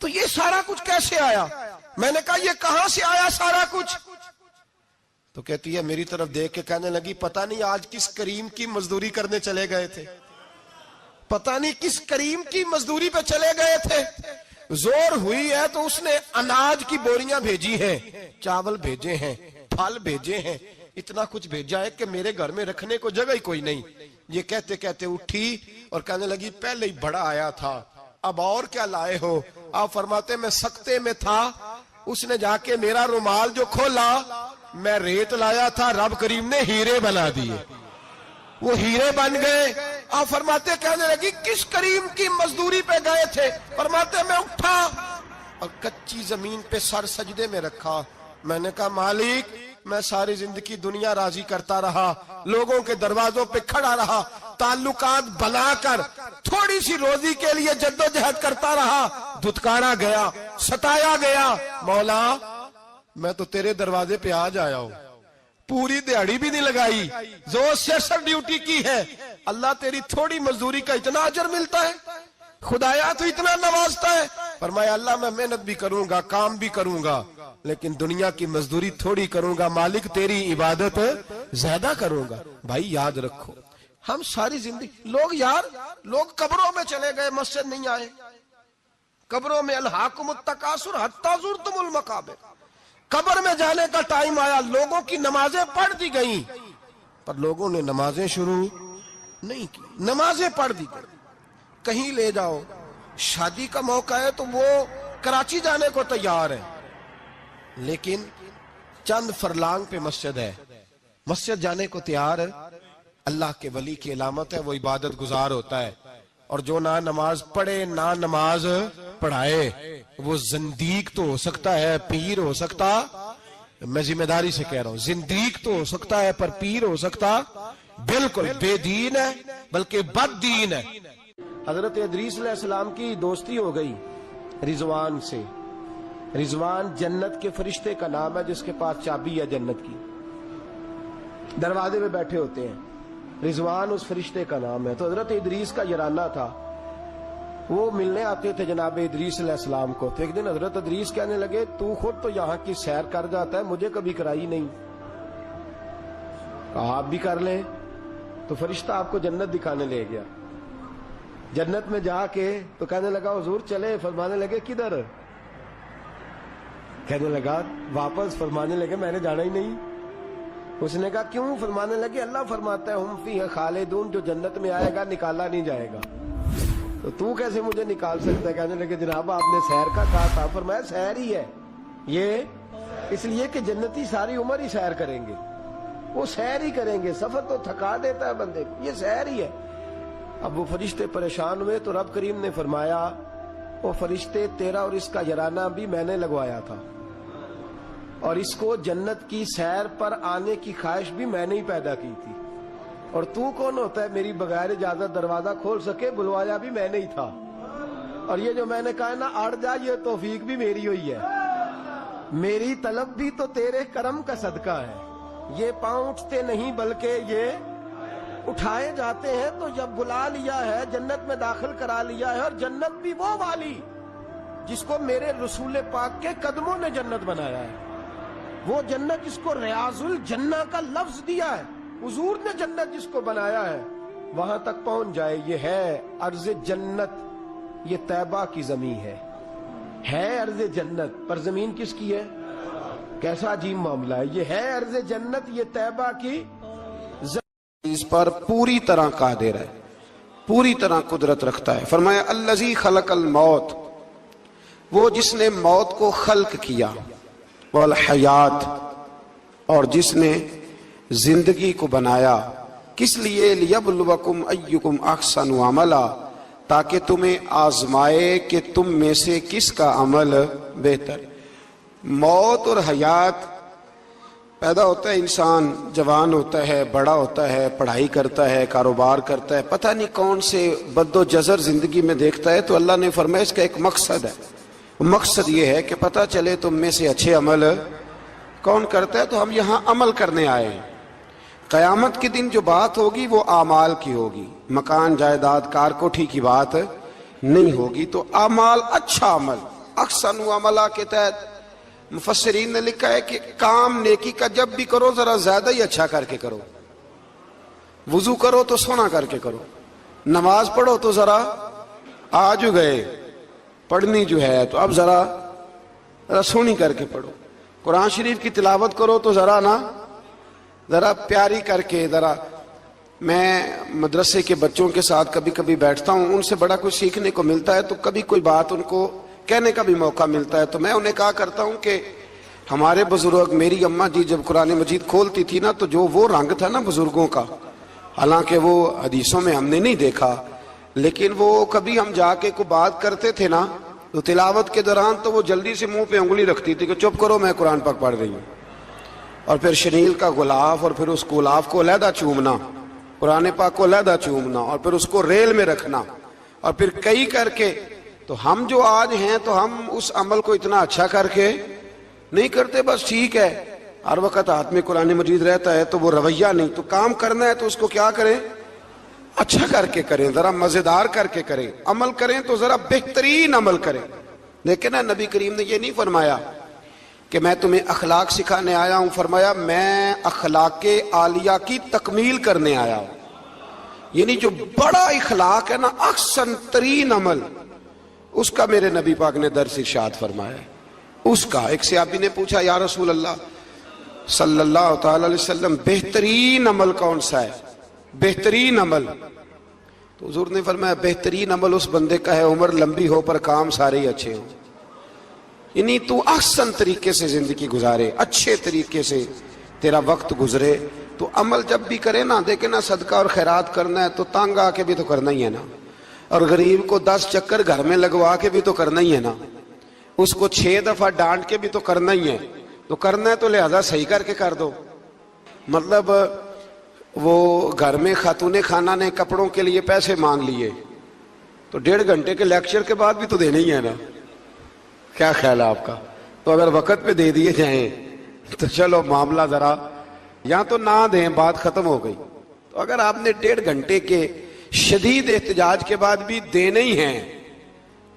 تو یہ سارا کچھ کیسے آیا؟ میں نے کہا یہ کہاں سے آیا سارا کچھ؟ تو کہتی ہے میری طرف دیکھ کے کہنے لگی پتہ نہیں آج کس کریم کی مزدوری کرنے چلے گئے تھے، پتہ نہیں کس کریم کی مزدوری پہ چلے گئے تھے، زور ہوئی ہے تو اس نے اناج کی بوریاں بھیجی ہیں، چاول بھیجے ہیں، پھل بھیجے ہیں، اتنا کچھ بھیجا ہے کہ میرے گھر میں رکھنے کو جگہ ہی کوئی نہیں۔ یہ کہتے کہتے اٹھی اور کہنے لگی پہلے ہی بڑا آیا تھا، اب اور کیا لائے ہو؟ آپ فرماتے میں سکتے میں تھا، اس نے جا کے میرا رومال جو کھولا، میں ریت لایا تھا، رب کریم نے ہیرے بنا دیے، وہ ہیرے بن گئے۔ آپ فرماتے کہنے لگی کس کریم کی مزدوری پہ گئے تھے؟ فرماتے میں اٹھا اور کچی زمین پہ سر سجدے میں رکھا، میں نے کہا مالک میں ساری زندگی دنیا راضی کرتا رہا، لوگوں کے دروازوں پہ کھڑا رہا، تعلقات بنا کر تھوڑی سی روزی کے لیے جدوجہد کرتا رہا، دھتکارا گیا، ستایا گیا، مولا میں تو تیرے دروازے پہ آج آیا ہوں، پوری دیہڑی بھی نہیں لگائی، زور سے سر ڈیوٹی کی ہے، اللہ تیری تھوڑی مزدوری کا اتنا اجر ملتا ہے، خدایا تو اتنا نوازتا ہے۔ فرمایا اللہ میں محنت بھی کروں گا، کام بھی کروں گا، لیکن دنیا کی مزدوری تھوڑی کروں گا، مالک تیری عبادت زیادہ کروں گا۔ بھائی یاد رکھو ہم ساری زندگی لوگ قبروں میں چلے گئے، مسجد نہیں آئے، قبروں میں الہاکم التکاثر حتی زرتم المقابر، قبر میں جانے کا ٹائم آیا، لوگوں کی نمازیں پڑھ دی گئیں پر لوگوں نے نمازیں شروع نہیں کی، نمازیں پڑھ دی گئی۔ کہیں لے جاؤ، شادی کا موقع ہے تو وہ کراچی جانے کو تیار ہے، لیکن چند فرلانگ پہ مسجد ہے، مسجد جانے کو تیار ہے۔ اللہ کے ولی کی علامت ہے وہ عبادت گزار ہوتا ہے، اور جو نہ نماز پڑھے نہ نماز پڑھائے وہ زندیق تو ہو سکتا ہے، پیر ہو سکتا، میں ذمہ داری سے کہہ رہا ہوں زندیق تو ہو سکتا ہے پر پیر ہو سکتا بالکل بے دین ہے، بلکہ بد دین ہے۔ حضرت ادریس علیہ السلام کی دوستی ہو گئی رضوان سے۔ رضوان جنت کے فرشتے کا نام ہے جس کے پاس چابی ہے جنت کی، دروازے پہ بیٹھے ہوتے ہیں، رضوان اس فرشتے کا نام ہے۔ تو حضرت ادریس کا یارانہ تھا، وہ ملنے آتے تھے جناب ادریس علیہ السلام کو۔ تو ایک دن حضرت ادریس کہنے لگے تو خود تو یہاں کی سیر کر جاتا ہے، مجھے کبھی کرائی نہیں۔ کہا آپ بھی کر لیں۔ تو فرشتہ آپ کو جنت دکھانے لے گیا، جنت میں جا کے تو کہنے لگا حضور چلے، فرمانے لگے کدھر؟ کہنے لگا واپس، فرمانے لگے میں نے جانا ہی نہیں۔ اس نے کہا کیوں؟ فرمانے لگے اللہ فرماتا ہے ہم فیہ خالدون، جو جنت میں آئے گا نکالا نہیں جائے گا، تو کیسے مجھے نکال سکتا ہے؟ کہنے لگے جناب آپ نے سیر کا کہا تھا۔ فرمایا سیر ہی ہے یہ، اس لیے کہ جنتی ساری عمر ہی سیر کریں گے، وہ سیر ہی کریں گے، سفر تو تھکا دیتا ہے بندے کو، یہ سیر ہی ہے۔ اب وہ فرشتے پریشان ہوئے تو رب کریم نے فرمایا وہ فرشتے تیرا اور اس کا یارانہ بھی میں نے لگوایا تھا، اور اس کو جنت کی سیر پر آنے کی خواہش بھی میں نے ہی پیدا کی تھی، اور تو کون ہوتا ہے میری بغیر اجازت دروازہ کھول سکے؟ بلوایا بھی میں نے ہی تھا، اور یہ جو میں نے کہا نا اڑ جا، یہ توفیق بھی میری ہوئی ہے، میری طلب بھی تو تیرے کرم کا صدقہ ہے۔ یہ پاؤں اٹھتے نہیں بلکہ یہ اٹھائے جاتے ہیں، تو جب بلا لیا ہے جنت میں داخل کرا لیا ہے، اور جنت بھی وہ والی جس کو میرے رسول پاک کے قدموں نے جنت بنایا ہے، وہ جنت جس کو ریاض الجنہ کا لفظ دیا ہے، حضور نے جنت جس کو بنایا ہے وہاں تک پہنچ جائے۔ یہ ہے ارض جنت، یہ طیبہ کی زمین ہے ارض جنت، پر زمین کس کی ہے؟ کیسا عجیب معاملہ ہے، یہ ہے ارض جنت، یہ طیبہ کی زمین، اس پر پوری طرح قادر ہے، پوری طرح قدرت رکھتا ہے۔ فرمایا الذی خلق الموت، وہ جس نے موت کو خلق کیا، والحیات، اور جس نے زندگی کو بنایا، کس لیے؟ لیبلوکم ایکم احسن عملا، تاکہ تمہیں آزمائے کہ تم میں سے کس کا عمل بہتر۔ موت اور حیات، پیدا ہوتا ہے انسان، جوان ہوتا ہے، بڑا ہوتا ہے، پڑھائی کرتا ہے، کاروبار کرتا ہے، پتہ نہیں کون سے بد و جزر زندگی میں دیکھتا ہے، تو اللہ نے فرمایا اس کا ایک مقصد ہے، مقصد یہ ہے کہ پتہ چلے تم میں سے اچھے عمل کون کرتا ہے، تو ہم یہاں عمل کرنے آئے ہیں۔ قیامت کے دن جو بات ہوگی وہ اعمال کی ہوگی، مکان جائیداد کار کوٹھی کی بات نہیں ہوگی، تو اعمال، اچھا عمل احسن عملہ کے تحت مفسرین نے لکھا ہے کہ کام نیکی کا جب بھی کرو ذرا زیادہ ہی اچھا کر کے کرو. وضو کرو تو سونا کر کے کرو, نماز پڑھو تو ذرا آج گئے پڑھنی جو ہے تو اب ذرا سونی کر کے پڑھو. قرآن شریف کی تلاوت کرو تو ذرا پیاری کر کے. ذرا میں مدرسے کے بچوں کے ساتھ کبھی کبھی بیٹھتا ہوں, ان سے بڑا کچھ سیکھنے کو ملتا ہے, تو کبھی کوئی بات ان کو کہنے کا بھی موقع ملتا ہے, تو میں انہیں کہا کرتا ہوں کہ ہمارے بزرگ, میری اماں جی جب قرآن مجید کھولتی تھی نا, تو جو وہ رنگ تھا نا بزرگوں کا, حالانکہ وہ حدیثوں میں ہم نے نہیں دیکھا, لیکن وہ کبھی ہم جا کے کوئی بات کرتے تھے نا تو تلاوت کے دوران تو وہ جلدی سے منہ پہ انگلی رکھتی تھی کہ چپ کرو میں قرآن پاک پڑھ رہی ہوں, اور پھر شنیل کا غلاف اور پھر اس غلاف کو علیحدہ چومنا, قرآن پاک کو علیحدہ چومنا, اور پھر اس کو ریل میں رکھنا, اور پھر کئی کر کے. تو ہم جو آج ہیں تو ہم اس عمل کو اتنا اچھا کر کے نہیں کرتے, بس ٹھیک ہے ہر وقت ہاتھ میں قرآن مجید رہتا ہے تو وہ رویہ نہیں. تو کام کرنا ہے تو اس کو کیا کریں, اچھا کر کے کریں, ذرا مزیدار کر کے کریں. عمل کریں تو ذرا بہترین عمل کریں. لیکن نبی کریم نے یہ نہیں فرمایا کہ میں تمہیں اخلاق سکھانے آیا ہوں, فرمایا میں اخلاق عالیہ کی تکمیل کرنے آیا ہوں. یعنی جو بڑا اخلاق ہے نا, احسن ترین عمل, اس کا میرے نبی پاک نے درس ارشاد فرمایا ہے. اس کا ایک صحابی نے پوچھا یا رسول اللہ صلی اللہ تعالی علیہ وسلم بہترین عمل کون سا ہے, بہترین عمل؟ تو حضور نے فرمایا بہترین عمل اس بندے کا ہے عمر لمبی ہو پر کام سارے ہی اچھے ہوں. یعنی تو احسن طریقے سے زندگی گزارے, اچھے طریقے سے تیرا وقت گزرے. تو عمل جب بھی کرے نا, دیکھے نا صدقہ اور خیرات کرنا ہے تو تانگ آ کے بھی تو کرنا ہی ہے نا, اور غریب کو 10 چکر گھر میں لگوا کے بھی تو کرنا ہی ہے نا, اس کو 6 دفعہ ڈانٹ کے بھی تو کرنا ہی ہے. تو کرنا ہے تو لہذا صحیح کر کے کر دو. مطلب وہ گھر میں خاتون خانہ نے کپڑوں کے لیے پیسے مانگ لیے تو 1.5 گھنٹے کے لیکچر کے بعد بھی تو دینے ہی ہے نا. کیا خیال ہے آپ کا؟ تو اگر وقت پہ دے دیے جائیں تو چلو معاملہ ذرا, یا تو نہ دیں بات ختم ہو گئی. تو اگر آپ نے 1.5 گھنٹے کے شدید احتجاج کے بعد بھی دینے ہی ہیں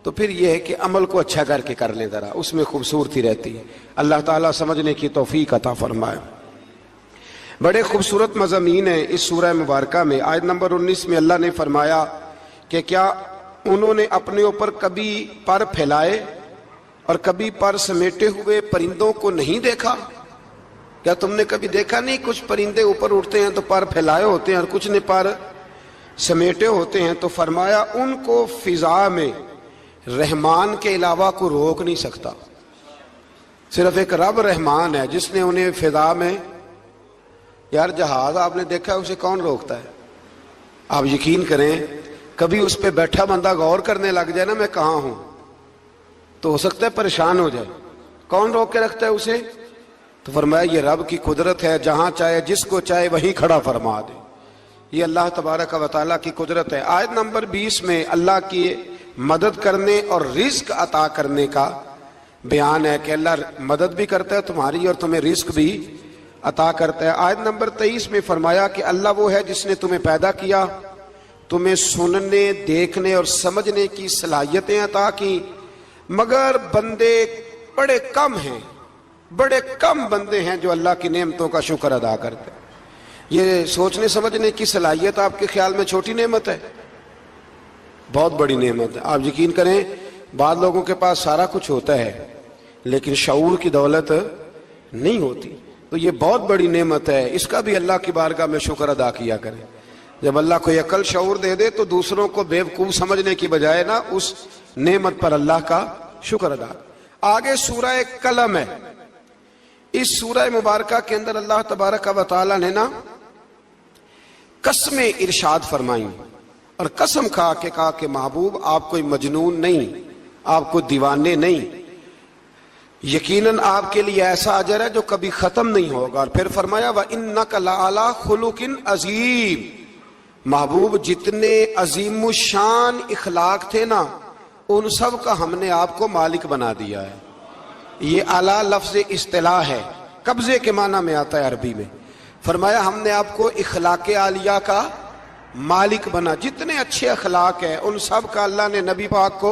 تو پھر یہ ہے کہ عمل کو اچھا کر کے کر لیں, ذرا اس میں خوبصورتی رہتی ہے. اللہ تعالیٰ سمجھنے کی توفیق عطا فرمائے. بڑے خوبصورت مضامین ہیں اس سورہ مبارکہ میں. آیت نمبر 19 میں اللہ نے فرمایا کہ کیا انہوں نے اپنے اوپر کبھی پر پھیلائے اور کبھی پر سمیٹے ہوئے پرندوں کو نہیں دیکھا؟ کیا تم نے کبھی دیکھا نہیں کچھ پرندے اوپر اٹھتے ہیں تو پر پھیلائے ہوتے ہیں اور کچھ نے پر سمیٹے ہوتے ہیں؟ تو فرمایا ان کو فضا میں رحمان کے علاوہ کو روک نہیں سکتا. صرف ایک رب رحمان ہے جس نے انہیں فضا میں, یار جہاز آپ نے دیکھا اسے کون روکتا ہے؟ آپ یقین کریں کبھی اس پہ بیٹھا بندہ غور کرنے لگ جائے نا میں کہاں ہوں, تو ہو سکتا ہے پریشان ہو جائے. کون روک کے رکھتا ہے اسے؟ تو فرمایا یہ رب کی قدرت ہے, جہاں چاہے جس کو چاہے وہیں کھڑا فرما دے. یہ اللہ تبارک و تعالیٰ کی قدرت ہے. آیت نمبر 20 میں اللہ کی مدد کرنے اور رزق عطا کرنے کا بیان ہے کہ اللہ مدد بھی کرتا ہے تمہاری اور تمہیں رزق بھی عطا کرتا ہے. آیت نمبر 23 میں فرمایا کہ اللہ وہ ہے جس نے تمہیں پیدا کیا, تمہیں سننے, دیکھنے اور سمجھنے کی صلاحیتیں عطا کی, مگر بندے بڑے کم ہیں, بڑے کم بندے ہیں جو اللہ کی نعمتوں کا شکر ادا کرتے ہیں. یہ سوچنے سمجھنے کی صلاحیت آپ کے خیال میں چھوٹی نعمت ہے؟ بہت بڑی نعمت ہے. آپ یقین کریں بعض لوگوں کے پاس سارا کچھ ہوتا ہے لیکن شعور کی دولت نہیں ہوتی, تو یہ بہت بڑی نعمت ہے. اس کا بھی اللہ کی بارگاہ میں شکر ادا کیا کریں. جب اللہ کو عقل شعور دے دے تو دوسروں کو بیوقوف سمجھنے کی بجائے نا اس نعمت پر اللہ کا شکر ادا. آگے سورہ قلم ہے. اس سورہ مبارکہ کے اندر اللہ تبارک و تعالیٰ نے نا قسمیں ارشاد فرمائیں اور قسم کھا کے کہا کہ محبوب آپ کوئی مجنون نہیں, آپ کو دیوانے نہیں, یقیناً آپ کے لیے ایسا اجر ہے جو کبھی ختم نہیں ہوگا. اور پھر فرمایا وَإِنَّكَ لَعَلَىٰ خُلُقٍ عَظِيمٍ, محبوب جتنے عظیم الشان اخلاق تھے نا ان سب کا ہم نے آپ کو مالک بنا دیا ہے. یہ اعلیٰ لفظ اصطلاح ہے, قبضے کے معنی میں آتا ہے عربی میں. فرمایا ہم نے آپ کو اخلاق عالیہ کا مالک بنا. جتنے اچھے اخلاق ہیں ان سب کا اللہ نے نبی پاک کو